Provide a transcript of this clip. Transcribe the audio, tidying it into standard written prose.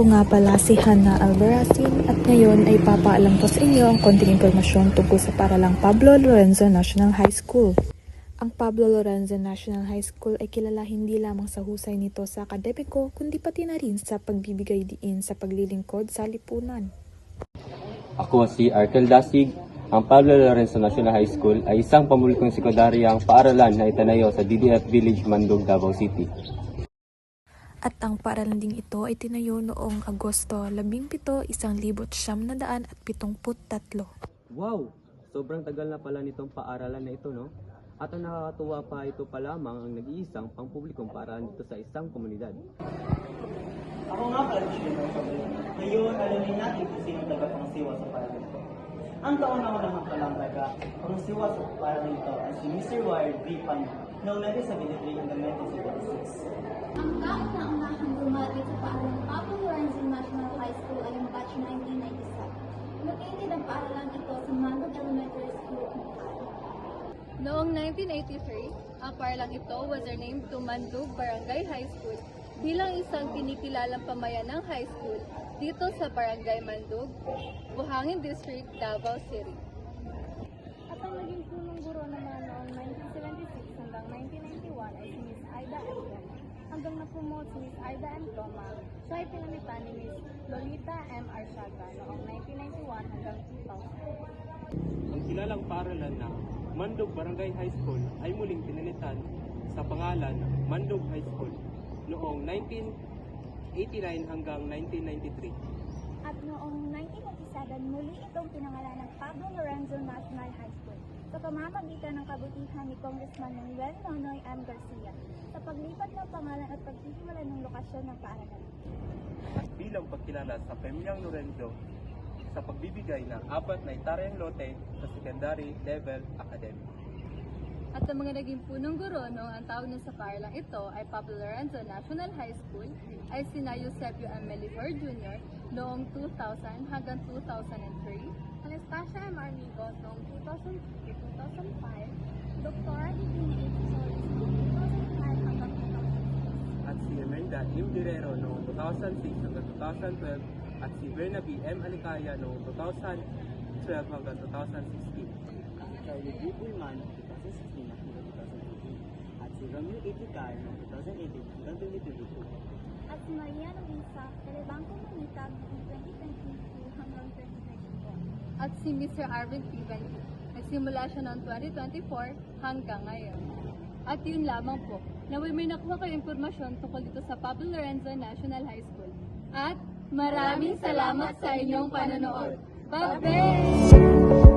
Ako nga pala si Hannah Albarracin at ngayon ay papaalam ko sa inyo ang konting impormasyon tungkol sa paaralang Pablo Lorenzo National High School. Ang Pablo Lorenzo National High School ay kilala hindi lamang sa husay nito sa akademiko kundi pati na rin sa pagbibigay diin sa paglilingkod sa lipunan. Ako si Arkel Dasig. Ang Pablo Lorenzo National High School ay isang pampublikong sekundaryang paaralan na itanayo sa DDF Village, Mandog, Davao City. At ang paaralan ding ito ay tinayo noong Agosto 17, 1973. Wow! Sobrang tagal na pala nitong paaralan na ito, no? At ang nakakatuwa pa, ito pa lamang ang nag-iisang pampublikong paaralan dito sa isang komunidad. Ako nga pala si Shino. Ngayon, alamin natin kung sino taga-pangsiwa sa paaralan ito. Ang kauna-unahang palang taga-pangsiwa sa paaralan ito ay si Mr. Wyatt V. Panya, noong 1973 hanggang 1976. Ang kauna-unahang graduate sa paaralang Pablo Lorenzo National High School ay ang batch 1997. Located ang paaralang ito sa Mandog Elementary School, Mukal. Noong 1983, ang paaralang ito was renamed to Mandog Barangay High School bilang isang kinikilalang pamayanang high school dito sa Barangay Mandog, Buhangin District, Davao City. At ang naging punong guro naman noong 1976 hanggang 1991 ay si Miss Aida M. Toma. Hanggang na-promote si Miss Aida M. Toma, siya ay pinalitan ni Miss Lolita M. Arsiaga noong 1991 hanggang 2000. Ang kilalang paaralan na Mandog Barangay High School ay muling pinalitan sa pangalan Mandog High School noong 1989 hanggang 1993. At noong 1987, muli itong pinangalan ng Pablo Lorenzo National High School sa pamamagitan ng kabutihan ni Congressman Manuel Nonoy M. Garcia sa paglipat ng pangalan at pagtitiwala ng lokasyon ng paaralan. At bilang pagkilala sa Pamilyang Lorenzo sa pagbibigay ng 4 na hektaryang lote sa secondary level academy. At ang mga naging punong guro noong ang tawag na sa paaralang ito ay Pablo Lorenzo National High School ay sina Eusebio M. Melifor Jr. noong 2000 hanggang 2003, Anastasia M. Armigo noong 2002-2005, Dr. Divina H. Solis noong 2005 hanggang 2006. At si Emerda M. Guerrero noong 2006 hanggang 2012 at si Bernabe M. Alicaya noong 2012 hanggang 2016. Charlie D. Pullman, 2016 hanggang 2018. At si Romeo A. Ticar, noong 2018 hanggang 2022. At si Maria Luisa Telebangco Manitag noong 2022 hanggang 2024. at si Mr. Arvin Pivenki. Nagsimula siya noong 2024 hanggang ngayon. At yun lamang po, naway may nakuha kayo impormasyon tungkol dito sa Pablo Lorenzo National High School. At maraming salamat sa inyong panonood. Bye-bye!